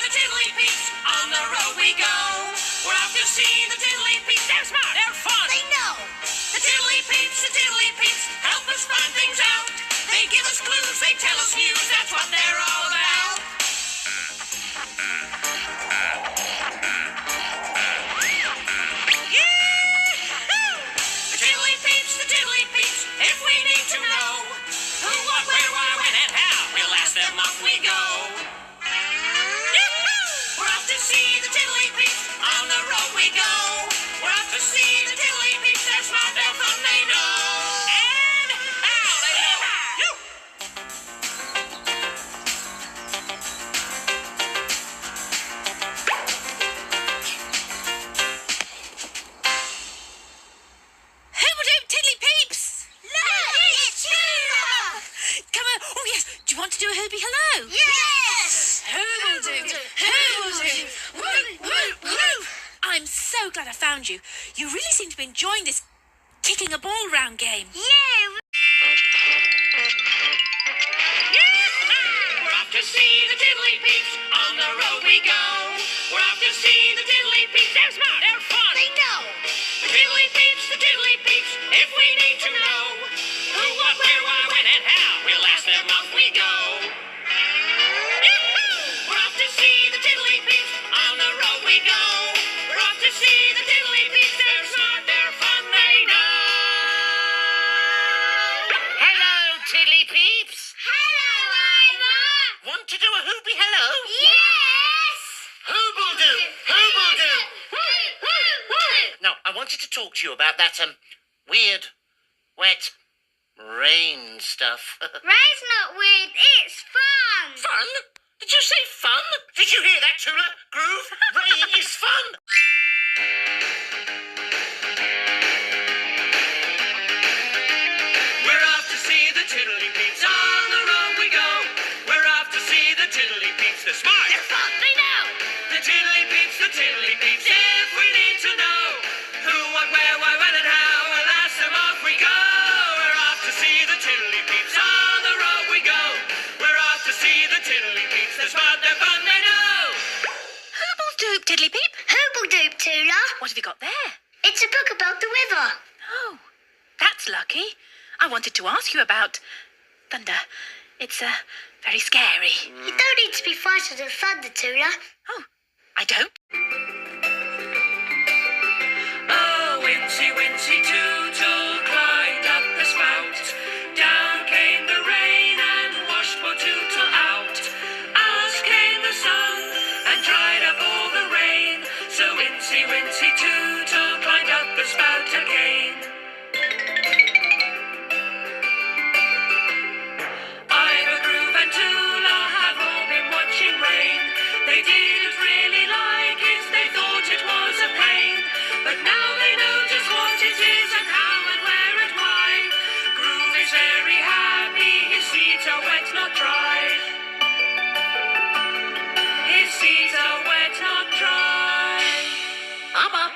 the Tiddly Peeps, on the road we go. We're off to see the Tiddly Peeps. They're smart, they're fun. They know. The Tiddly Peeps, help us find things out. They give us clues, they tell us news, that's what they're all about. The Tiddly Peeps, if we need to know who, what, where, why, when, and how, we'll ask them off we go. We're off to see the Tiddly Peeps, on the road we go. We're off to see the Tiddly Peeps, they're smart, they're fun, they know. And how they know. Hoobledoop Tiddly Peeps! Look, it's Tula! Come on. Oh, yes. Do you want to do a Hoobie hello? Yes! Hoobledoop! Hoobledoop! Woo, woo, woo! I'm so glad I found you. You really seem to be enjoying this kicking a ball round game. Yeah! We're off to see the Tiddly Peeps, on the road we go. We're off to see the Tiddly Peeps, they're smart, they're fun. They know! The Tiddly Peeps, if we need to know who, what, where, why, when, and how, we'll ask them off we go. We're off to see the Tiddly Peeps, on the road we go. We're off to see the Tiddly Peeps, they're smart, they're fun, they know. Hello, Tiddly Peeps. Hello, Ivor! Want to do a Hoobie hello? Yes! Hoobledoop! Hoobledoop! No, I wanted to talk to you about that, weird, wet, rain stuff. Rain's not weird, it's fun! Fun? Did you say fun? Did you hear that, Tula? Groove? Rain is fun! We're off to see the Tiddly Peeps, on the road we go. We're off to see the Tiddly Peeps, they're smart. They're fun, they know! The Tiddly Peeps, if we need to know who, what, where, why, when, and how, we'll ask them off we go. We're off to see the Tiddly Peeps, on the road we go. We're off to see the Tiddly Peeps, they're smart, they're fun, they know. Hoobledoop Tiddly Peep. Hoobledoop, Tula! What have you got there? It's a book about the river. Oh, that's lucky. I wanted to ask you about thunder. It's very scary. You don't need to be frightened of thunder, Tula. Oh, I don't. Oh, Wincy, Wincy, Tootle climbed up the spout. Down came the rain and washed poor Tootle out. Out came the sun and dried up all the rain. So Wincy, Wincy, Tootle climbed up the spout again. Ivor, Groove and Tula have all been watching rain. They didn't really like it, they thought it was a pain. But now they know just what it is and how